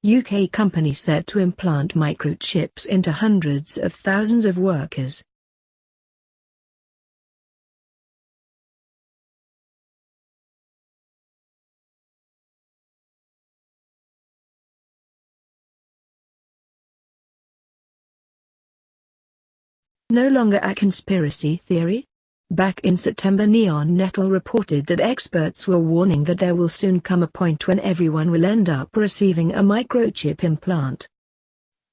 UK company set to implant microchips into hundreds of thousands of workers. No longer a conspiracy theory? Back in September, Neon Nettle reported that experts were warning that there will soon come a point when everyone will end up receiving a microchip implant.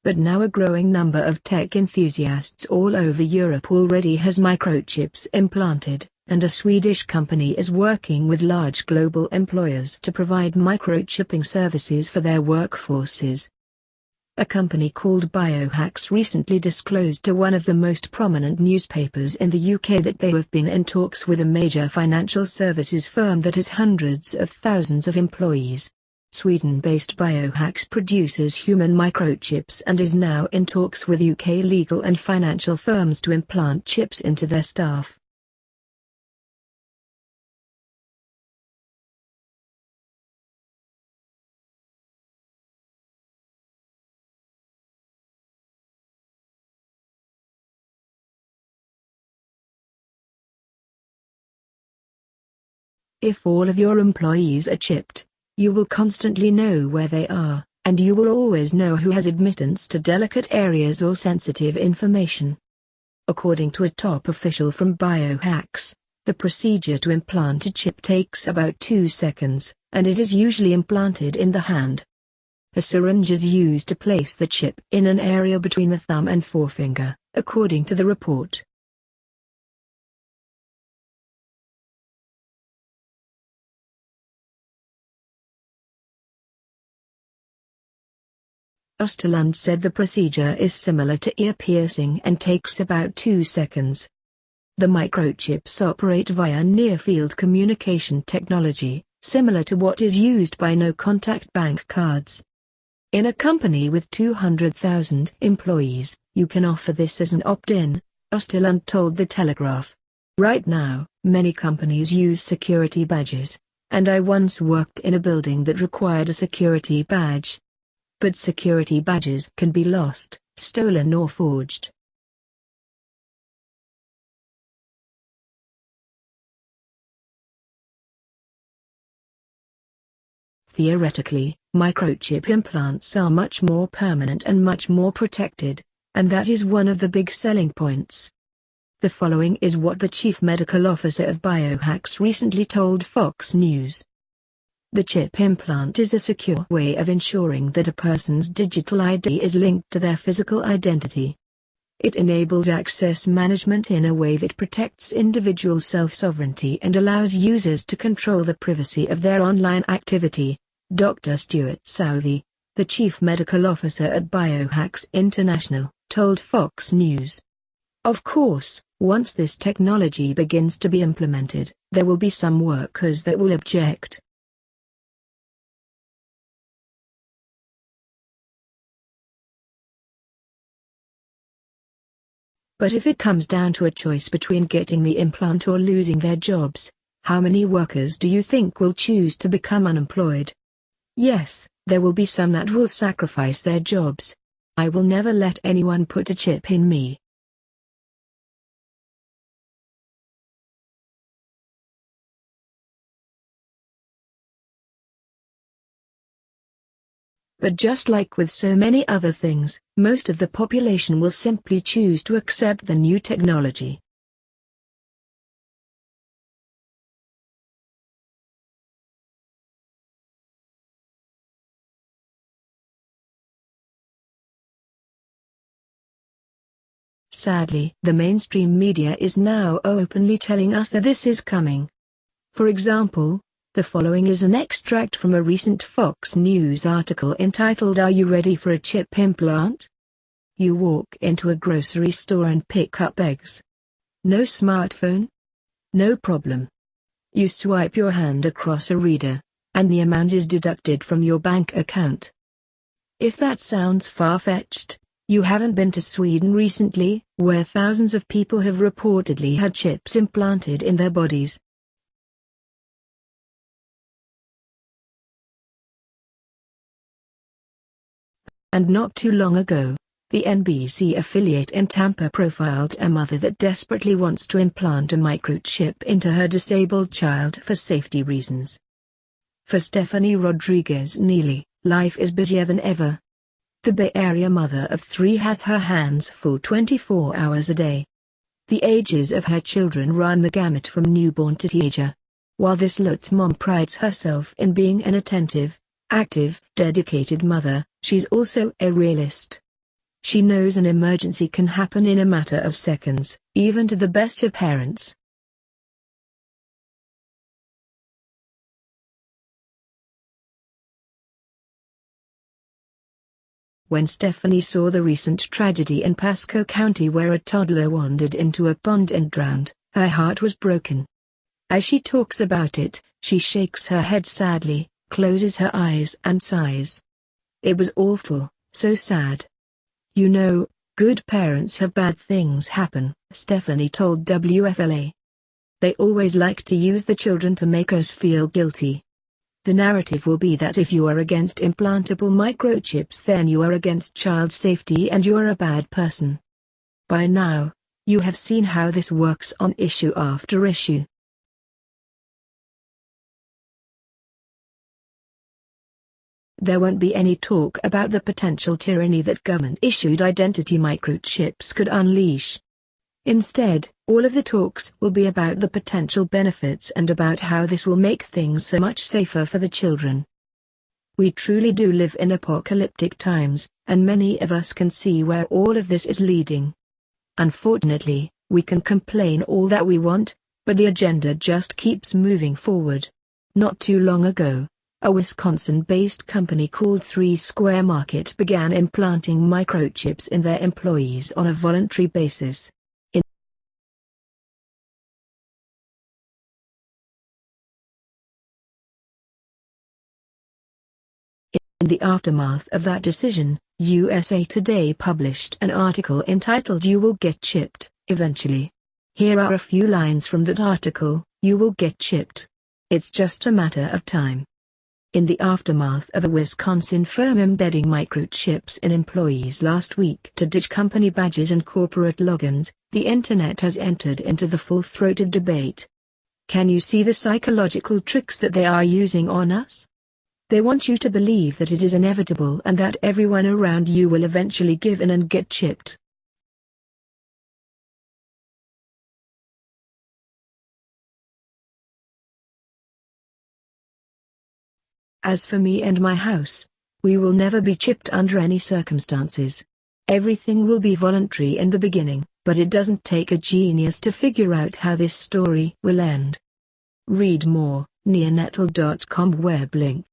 But now a growing number of tech enthusiasts all over Europe already has microchips implanted, and a Swedish company is working with large global employers to provide microchipping services for their workforces. A company called Biohax recently disclosed to one of the most prominent newspapers in the UK that they have been in talks with a major financial services firm that has hundreds of thousands of employees. Sweden-based Biohax produces human microchips and is now in talks with UK legal and financial firms to implant chips into their staff. If all of your employees are chipped, you will constantly know where they are, and you will always know who has admittance to delicate areas or sensitive information. According to a top official from Biohax, the procedure to implant a chip takes about 2 seconds, and it is usually implanted in the hand. A syringe is used to place the chip in an area between the thumb and forefinger, according to the report. Österlund said the procedure is similar to ear piercing and takes about 2 seconds. The microchips operate via near-field communication technology, similar to what is used by no-contact bank cards. In a company with 200,000 employees, you can offer this as an opt-in, Österlund told The Telegraph. Right now, many companies use security badges, and I once worked in a building that required a security badge. But security badges can be lost, stolen or forged. Theoretically, microchip implants are much more permanent and much more protected, and that is one of the big selling points. The following is what the chief medical officer of Biohax recently told Fox News. The chip implant is a secure way of ensuring that a person's digital ID is linked to their physical identity. It enables access management in a way that protects individual self-sovereignty and allows users to control the privacy of their online activity, Dr. Stuart Southey, the chief medical officer at Biohax International, told Fox News. Of course, once this technology begins to be implemented, there will be some workers that will object. But if it comes down to a choice between getting the implant or losing their jobs, how many workers do you think will choose to become unemployed? Yes, there will be some that will sacrifice their jobs. I will never let anyone put a chip in me. But just like with so many other things, most of the population will simply choose to accept the new technology. Sadly, the mainstream media is now openly telling us that this is coming. For example, the following is an extract from a recent Fox News article entitled "Are You Ready for a Chip Implant?" You walk into a grocery store and pick up eggs. No smartphone? No problem. You swipe your hand across a reader, and the amount is deducted from your bank account. If that sounds far-fetched, you haven't been to Sweden recently, where thousands of people have reportedly had chips implanted in their bodies. And not too long ago, the NBC affiliate in Tampa profiled a mother that desperately wants to implant a microchip into her disabled child for safety reasons. For Stephanie Rodriguez Neely, life is busier than ever. The Bay Area mother of 3 has her hands full 24 hours a day. The ages of her children run the gamut from newborn to teenager. While this Lutz mom prides herself in being an attentive, active, dedicated mother, she's also a realist. She knows an emergency can happen in a matter of seconds, even to the best of parents. When Stephanie saw the recent tragedy in Pasco County where a toddler wandered into a pond and drowned, her heart was broken. As she talks about it, she shakes her head sadly, closes her eyes and sighs. It was awful, so sad. You know, good parents have bad things happen, Stephanie told WFLA. They always like to use the children to make us feel guilty. The narrative will be that if you are against implantable microchips then you are against child safety and you are a bad person. By now, you have seen how this works on issue after issue. There won't be any talk about the potential tyranny that government-issued identity microchips could unleash. Instead, all of the talks will be about the potential benefits and about how this will make things so much safer for the children. We truly do live in apocalyptic times, and many of us can see where all of this is leading. Unfortunately, we can complain all that we want, but the agenda just keeps moving forward. Not too long ago, a Wisconsin-based company called 3 Square Market began implanting microchips in their employees on a voluntary basis. In the aftermath of that decision, USA Today published an article entitled "You Will Get Chipped, Eventually." Here are a few lines from that article: "You will get chipped. It's just a matter of time." In the aftermath of a Wisconsin firm embedding microchips in employees last week to ditch company badges and corporate logins, the internet has entered into the full-throated debate. Can you see the psychological tricks that they are using on us? They want you to believe that it is inevitable and that everyone around you will eventually give in and get chipped. As for me and my house, we will never be chipped under any circumstances. Everything will be voluntary in the beginning, but it doesn't take a genius to figure out how this story will end. Read more, neonatal.com web link.